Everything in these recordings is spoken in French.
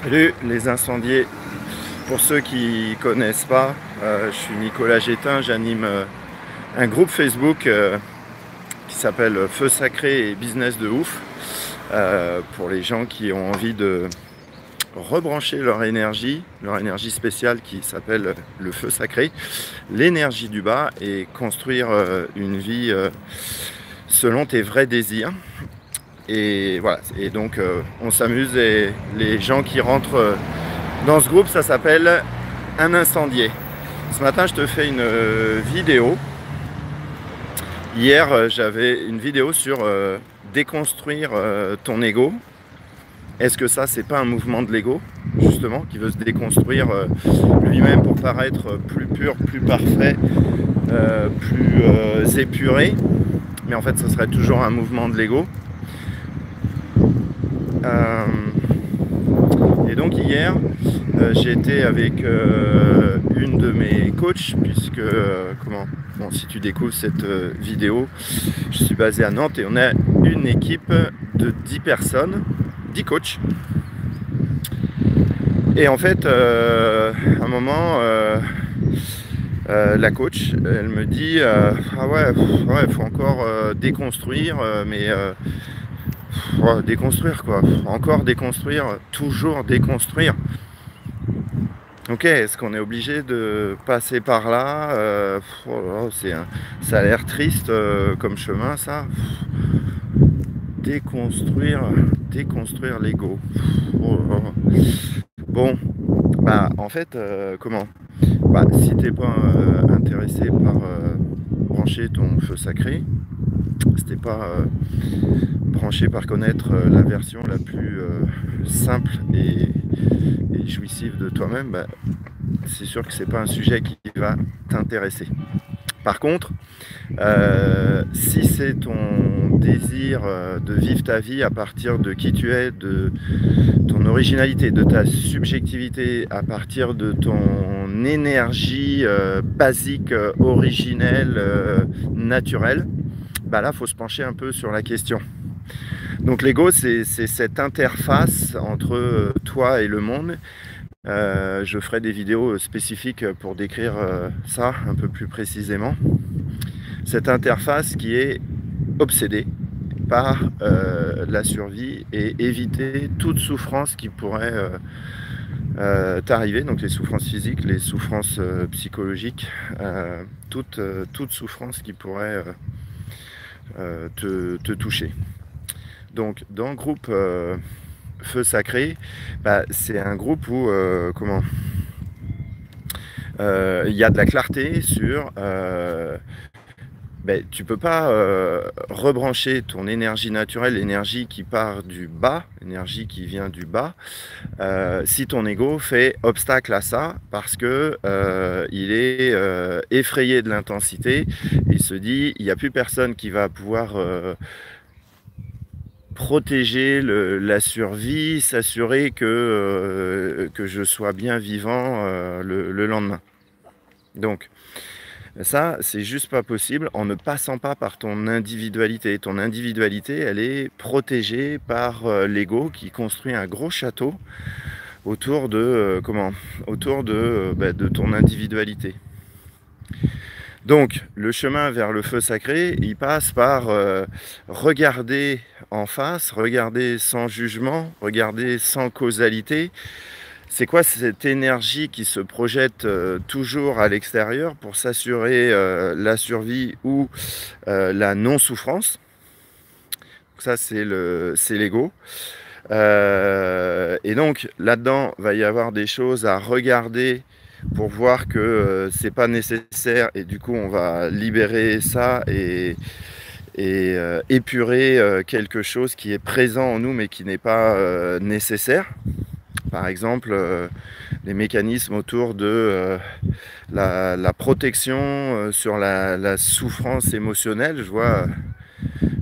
Salut les incendiés. Pour ceux qui connaissent pas, je suis Nicolas Gétin, j'anime un groupe Facebook qui s'appelle Feu Sacré et Business de Ouf, pour les gens qui ont envie de rebrancher leur énergie spéciale qui s'appelle le Feu Sacré, l'énergie du bas, et construire une vie selon tes vrais désirs. Et voilà, et donc on s'amuse, et les gens qui rentrent dans ce groupe, ça s'appelle un incendié. Ce matin, je te fais une vidéo. Hier, j'avais une vidéo sur déconstruire ton ego. Est-ce que ça, c'est pas un mouvement de l'ego, justement, qui veut se déconstruire lui-même pour paraître plus pur, plus parfait, plus épuré? Mais en fait, ce serait toujours un mouvement de l'ego. Et donc hier, j'ai été avec une de mes coachs, puisque, bon, si tu découvres cette vidéo, je suis basé à Nantes et on a une équipe de 10 personnes, 10 coachs. Et en fait, à un moment, la coach, elle me dit ah ouais, faut encore déconstruire, mais déconstruire quoi, encore déconstruire, toujours déconstruire. Ok, est-ce qu'on est obligé de passer par là? Ça a l'air triste comme chemin, ça. Déconstruire l'ego. Bon, bah en fait, comment? Bah, si t'es pas intéressé par brancher ton feu sacré, si t'es pas branché par connaître la version la plus simple et jouissive de toi-même, bah, c'est sûr que c'est pas un sujet qui va t'intéresser. Par contre, si c'est ton désir de vivre ta vie à partir de qui tu es, de ton originalité, de ta subjectivité, à partir de ton énergie basique, originelle, naturelle, bah là, il faut se pencher un peu sur la question. Donc l'ego, c'est cette interface entre toi et le monde. Je ferai des vidéos spécifiques pour décrire ça un peu plus précisément. Cette interface qui est obsédée par la survie et éviter toute souffrance qui pourrait t'arriver, donc les souffrances physiques, les souffrances psychologiques, toute souffrance qui pourrait te toucher. Donc dans le groupe Feu Sacré, bah, c'est un groupe où il y a de la clarté sur ben, tu peux pas rebrancher ton énergie naturelle, l'énergie qui part du bas, l'énergie qui vient du bas, si ton ego fait obstacle à ça, parce que il est effrayé de l'intensité, il se dit il n'y a plus personne qui va pouvoir protéger la survie, s'assurer que je sois bien vivant le lendemain. Donc ça, c'est juste pas possible en ne passant pas par ton individualité. Ton individualité, elle est protégée par l'ego qui construit un gros château autour de de ton individualité. Donc, le chemin vers le feu sacré, il passe par regarder en face, regarder sans jugement, regarder sans causalité. C'est quoi cette énergie qui se projette toujours à l'extérieur pour s'assurer la survie ou la non-souffrance? Ça, c'est l'ego. Et donc, là-dedans, va y avoir des choses à regarder pour voir que c'est pas nécessaire, et du coup, on va libérer ça et épurer quelque chose qui est présent en nous mais qui n'est pas nécessaire. Par exemple, les mécanismes autour de la protection sur la souffrance émotionnelle. Je vois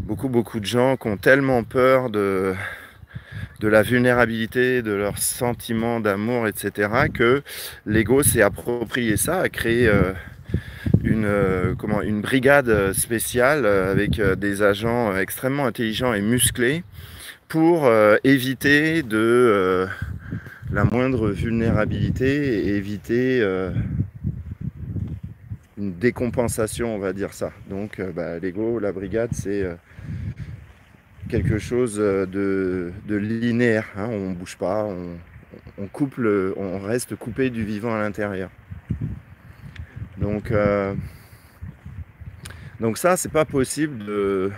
beaucoup de gens qui ont tellement peur de la vulnérabilité, de leurs sentiments d'amour, etc., que l'ego s'est approprié ça, a créé une brigade spéciale avec des agents extrêmement intelligents et musclés pour éviter la moindre vulnérabilité et éviter une décompensation, on va dire ça. Donc l'ego, la brigade, c'est quelque chose de linéaire, hein. On ne bouge pas, on reste coupé du vivant à l'intérieur. Donc ça, c'est pas possible de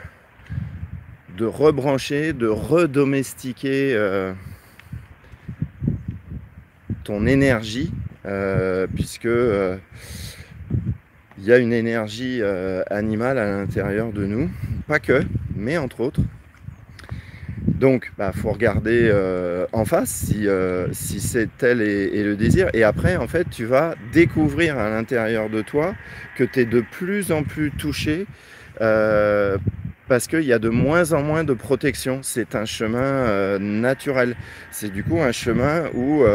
rebrancher, de redomestiquer ton énergie, puisque il y a une énergie animale à l'intérieur de nous, pas que, mais entre autres. Donc, faut regarder en face si c'est tel est le désir. Et après, en fait, tu vas découvrir à l'intérieur de toi que tu es de plus en plus touché parce qu'il y a de moins en moins de protection. C'est un chemin naturel. C'est du coup un chemin où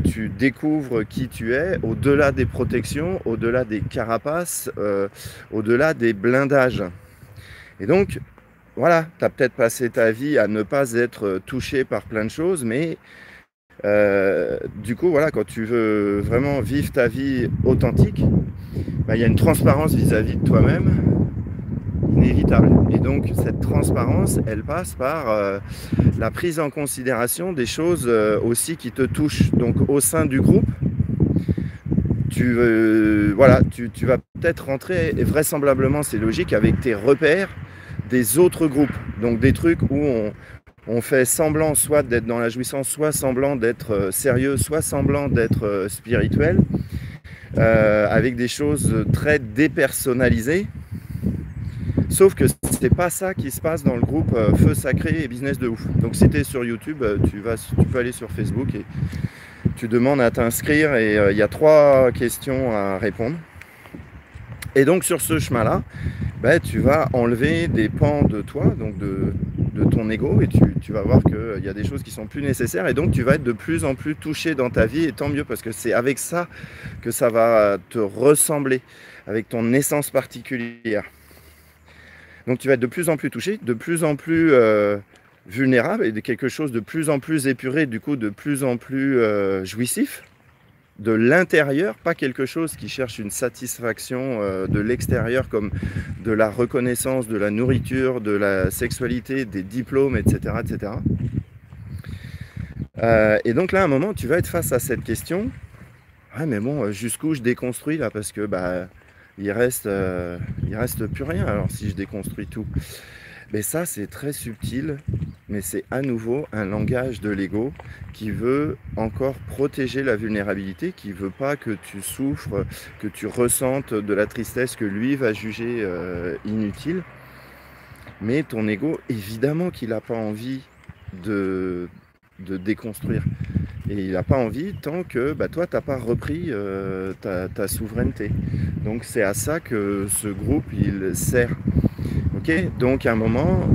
tu découvres qui tu es au-delà des protections, au-delà des carapaces, au-delà des blindages. Et donc, voilà, tu as peut-être passé ta vie à ne pas être touché par plein de choses, mais du coup, voilà, quand tu veux vraiment vivre ta vie authentique, il y a une transparence vis-à-vis de toi-même inévitable. Et donc, cette transparence, elle passe par la prise en considération des choses aussi qui te touchent. Donc, au sein du groupe, tu vas peut-être rentrer, et vraisemblablement, c'est logique, avec tes repères des autres groupes, donc des trucs où on fait semblant soit d'être dans la jouissance, soit semblant d'être sérieux, soit semblant d'être spirituel, avec des choses très dépersonnalisées. Sauf que c'est pas ça qui se passe dans le groupe Feu Sacré et Business de Ouf. Donc si tu es sur YouTube, tu peux aller sur Facebook et tu demandes à t'inscrire et il y a 3 questions à répondre. Et donc sur ce chemin-là, tu vas enlever des pans de toi, donc de ton ego, et tu vas voir qu'il y a des choses qui sont plus nécessaires, et donc tu vas être de plus en plus touché dans ta vie, et tant mieux, parce que c'est avec ça que ça va te ressembler, avec ton essence particulière. Donc tu vas être de plus en plus touché, de plus en plus vulnérable, et de quelque chose de plus en plus épuré, du coup de plus en plus jouissif, de l'intérieur, pas quelque chose qui cherche une satisfaction de l'extérieur comme de la reconnaissance, de la nourriture, de la sexualité, des diplômes, etc. etc. Et donc là, à un moment, tu vas être face à cette question. Ah mais bon, jusqu'où je déconstruis là, parce que il reste plus rien alors si je déconstruis tout. Mais ça, c'est très subtil, mais c'est à nouveau un langage de l'ego qui veut encore protéger la vulnérabilité, qui veut pas que tu souffres, que tu ressentes de la tristesse que lui va juger inutile. Mais ton ego, évidemment qu'il n'a pas envie de déconstruire. Et il n'a pas envie tant que toi, tu n'as pas repris ta souveraineté. Donc c'est à ça que ce groupe, il sert. Ok, donc à un moment,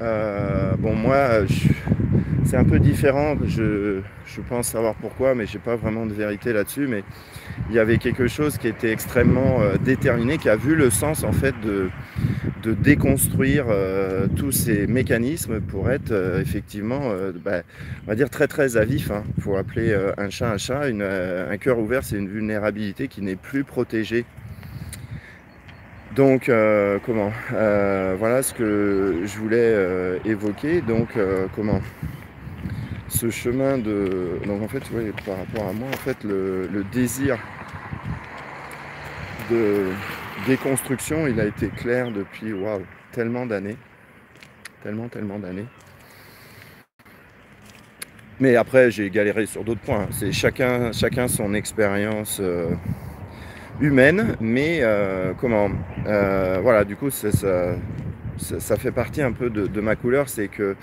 moi, c'est un peu différent, je pense savoir pourquoi, mais je n'ai pas vraiment de vérité là-dessus, mais il y avait quelque chose qui était extrêmement déterminé, qui a vu le sens en fait de déconstruire tous ces mécanismes pour être effectivement, on va dire très très à vif, hein. Faut appeler un chat, un cœur ouvert, c'est une vulnérabilité qui n'est plus protégée. Donc voilà ce que je voulais évoquer. Donc ce chemin de... Donc en fait, tu vois, par rapport à moi, en fait, le désir de déconstruction, il a été clair depuis tellement d'années. Tellement d'années. Mais après, j'ai galéré sur d'autres points. C'est chacun son expérience humaine, mais voilà, du coup ça fait partie un peu de ma couleur, c'est que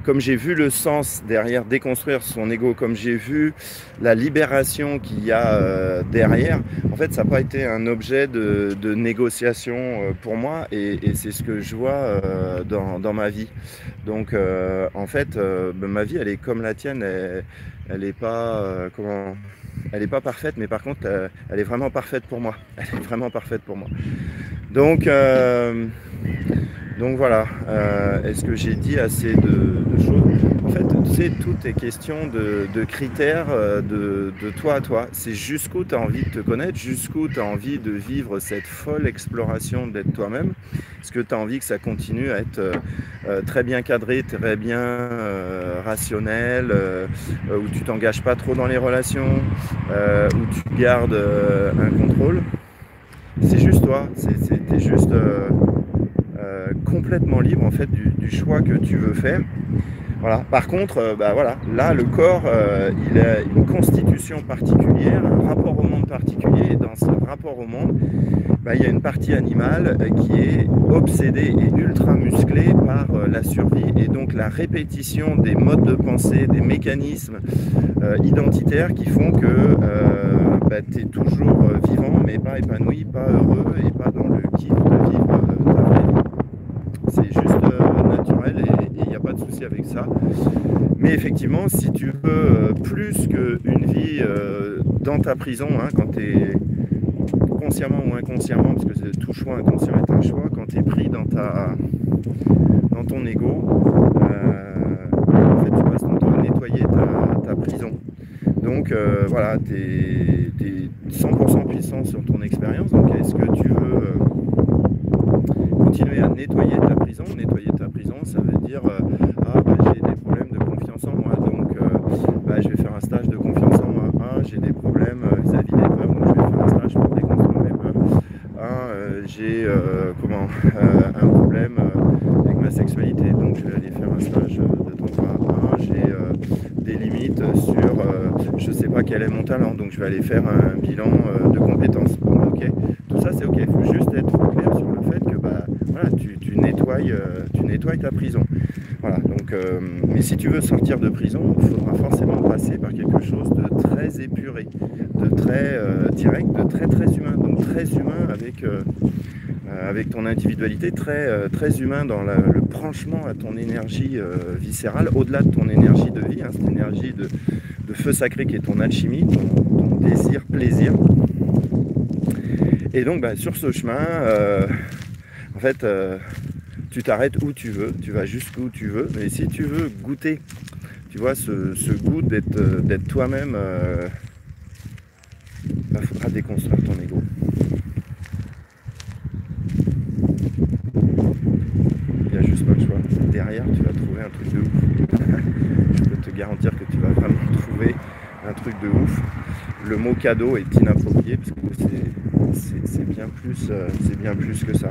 comme j'ai vu le sens derrière déconstruire son ego, comme j'ai vu la libération qu'il y a derrière, en fait ça n'a pas été un objet de négociation pour moi, et c'est ce que je vois dans ma vie. Donc en fait ma vie elle est comme la tienne, elle est pas elle n'est pas parfaite, mais par contre elle est vraiment parfaite pour moi. Elle est vraiment parfaite pour moi. Donc, euh, donc voilà, est-ce que j'ai dit assez de choses? En fait, tu sais, tout est question de critères de toi à toi. C'est jusqu'où tu as envie de te connaître, jusqu'où tu as envie de vivre cette folle exploration d'être toi-même. Est-ce que tu as envie que ça continue à être très bien cadré, très bien rationnel, où tu t'engages pas trop dans les relations, où tu gardes un contrôle? C'est juste toi, t'es juste complètement libre en fait du choix que tu veux faire. Voilà. Par contre, bah voilà, là le corps, il a une constitution particulière, un rapport au monde particulier, et dans ce rapport au monde, bah, il y a une partie animale qui est obsédée et ultra musclée par la survie, et donc la répétition des modes de pensée, des mécanismes identitaires qui font que bah, tu es toujours vivant, mais pas épanoui, pas heureux, et pas dans le kiff de vivre ta vraie vie. C'est juste naturel, et il n'y a pas de souci avec ça. Mais effectivement, si tu veux plus qu'une vie dans ta prison, hein, quand tu es consciemment ou inconsciemment, parce que tout choix inconscient est un choix, quand tu es pris dans ton ego, en fait tu passes ton temps à nettoyer ta prison. Donc voilà, tu es 100% puissant sur ton expérience. Donc est-ce que tu veux continuer à nettoyer ta prison? Nettoyer ta prison, ça veut dire ah bah, j'ai des problèmes de confiance en moi, donc bah, je vais faire un stage de confiance en moi. Ah, j'ai des problèmes vis-à-vis des peurs, donc je vais faire un stage pour déconstruire mes peurs. Ah, j'ai un problème avec ma sexualité, donc je vais aller faire un stage de tantra. Ah, j'ai des limites sur je sais pas quel est mon talent, donc je vais aller faire un bilan de compétences. Bon, ok, tout ça c'est ok, il faut juste être clair sur le fait que bah, voilà, tu nettoies ta prison. Voilà, donc, mais si tu veux sortir de prison, il faudra forcément passer par quelque chose de très épuré, de très direct, de très humain. Donc très humain avec ton individualité, très humain dans le branchement à ton énergie viscérale, au-delà de ton énergie de vie, hein, cette énergie de feu sacré qui est ton alchimie, ton désir, plaisir. Et donc bah, sur ce chemin, en fait, tu t'arrêtes où tu veux, tu vas jusqu'où tu veux, mais si tu veux goûter, tu vois, ce goût d'être toi-même, bah, faudra déconstruire ton ego. Il n'y a juste pas le choix. Derrière, tu vas trouver un truc de ouf. Je peux te garantir que tu vas vraiment trouver un truc de ouf. Le mot cadeau est inapproprié parce que c'est bien plus que ça.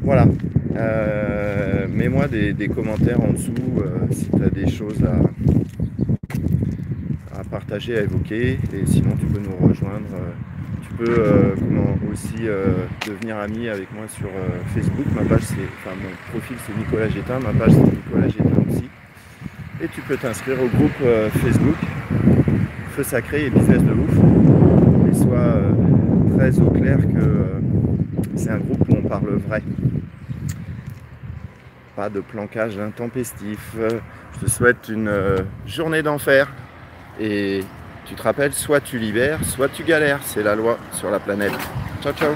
Voilà. Mets-moi des commentaires en dessous si tu as des choses à partager, à évoquer, et sinon tu peux nous rejoindre. Tu peux aussi devenir ami avec moi sur Facebook. Mon profil c'est Nicolas Gétin, ma page c'est Nicolas Gétin aussi. Et tu peux t'inscrire au groupe Facebook Feu Sacré et Business de Ouf. Et sois très au clair que c'est un groupe où on parle vrai. Pas de plancage intempestif. Je te souhaite une journée d'enfer. Et tu te rappelles, soit tu libères, soit tu galères. C'est la loi sur la planète. Ciao, ciao.